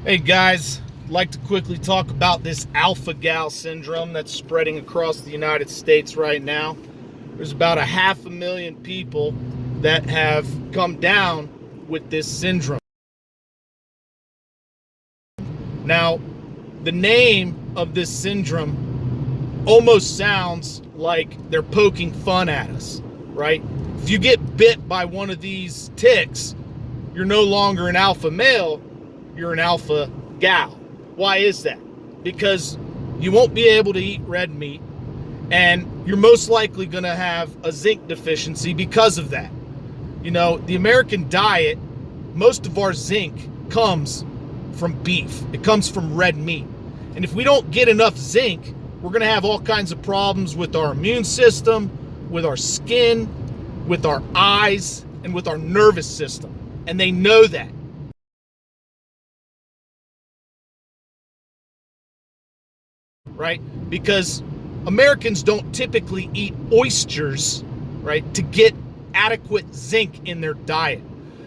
Hey guys, I'd like to quickly talk about this alpha-gal syndrome that's spreading across the United States right now. There's about 500,000 people that have come down with this syndrome. Now, the name of this syndrome almost sounds like they're poking fun at us, right? If you get bit by one of these ticks, you're no longer an alpha male, you're an alpha gal. Why is that? Because you won't be able to eat red meat, and you're most likely going to have a zinc deficiency because of that. You know, the American diet, most of our zinc comes from beef. It comes from red meat. And if we don't get enough zinc, we're going to have all kinds of problems with our immune system, with our skin, with our eyes, and with our nervous system. And they know that. Right? Because Americans don't typically eat oysters, right, to get adequate zinc in their diet.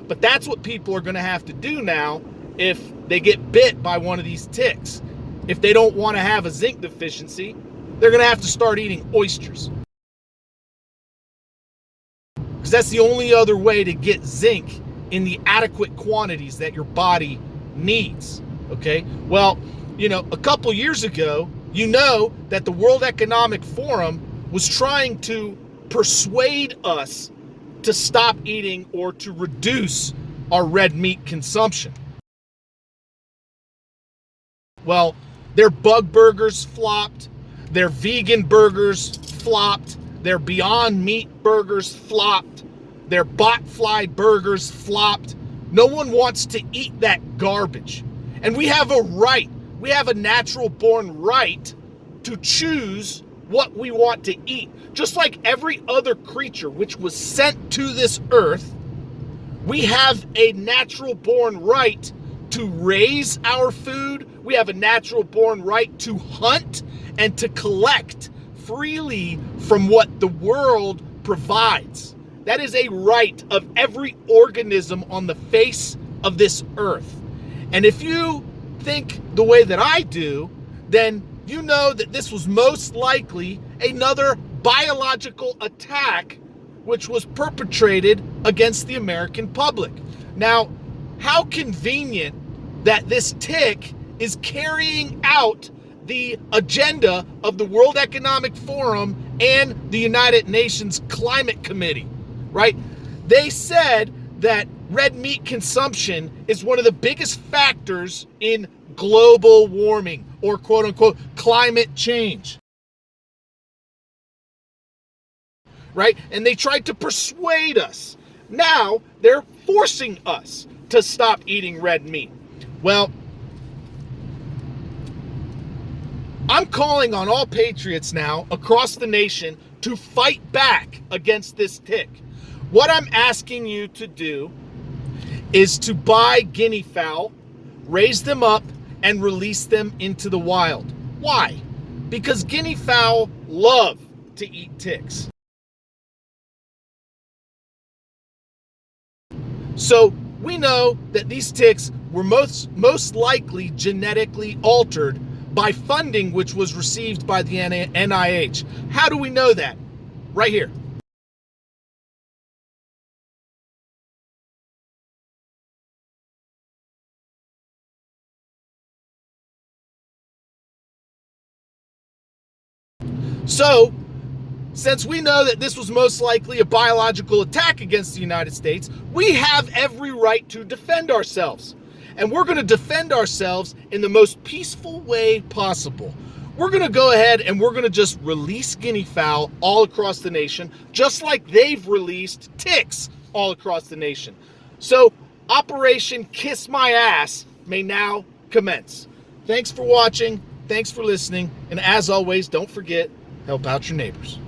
But that's what people are going to have to do now if they get bit by one of these ticks. If they don't want to have a zinc deficiency, they're going to have to start eating oysters. Because that's the only other way to get zinc in the adequate quantities that your body needs. Okay? Well, you know, a couple years ago, you know that the World Economic Forum was trying to persuade us to stop eating or to reduce our red meat consumption. Well, their bug burgers flopped, their vegan burgers flopped, their Beyond Meat burgers flopped, their botfly burgers flopped. No one wants to eat that garbage. And we have a right. We have a natural born right to choose what we want to eat. Just like every other creature which was sent to this earth, we have a natural born right to raise our food. We have a natural born right to hunt and to collect freely from what the world provides. That is a right of every organism on the face of this earth. And if you think the way that I do, then you know that this was most likely another biological attack which was perpetrated against the American public. Now, how convenient that this tick is carrying out the agenda of the World Economic Forum and the United Nations Climate Committee, right? They said that red meat consumption is one of the biggest factors in global warming or quote unquote climate change. Right? And they tried to persuade us. Now they're forcing us to stop eating red meat. Well, I'm calling on all patriots now across the nation to fight back against this tick. What I'm asking you to do is to buy guinea fowl, raise them up, and release them into the wild. Why? Because guinea fowl love to eat ticks. So we know that these ticks were most likely genetically altered by funding which was received by the NIH. How do we know that? Right here. So, since we know that this was most likely a biological attack against the United States, we have every right to defend ourselves. And we're going to defend ourselves in the most peaceful way possible. We're going to go ahead and we're going to just release guinea fowl all across the nation, just like they've released ticks all across the nation. So, Operation Kiss My Ass may now commence. Thanks for watching. Thanks for listening. And as always, don't forget, help out your neighbors.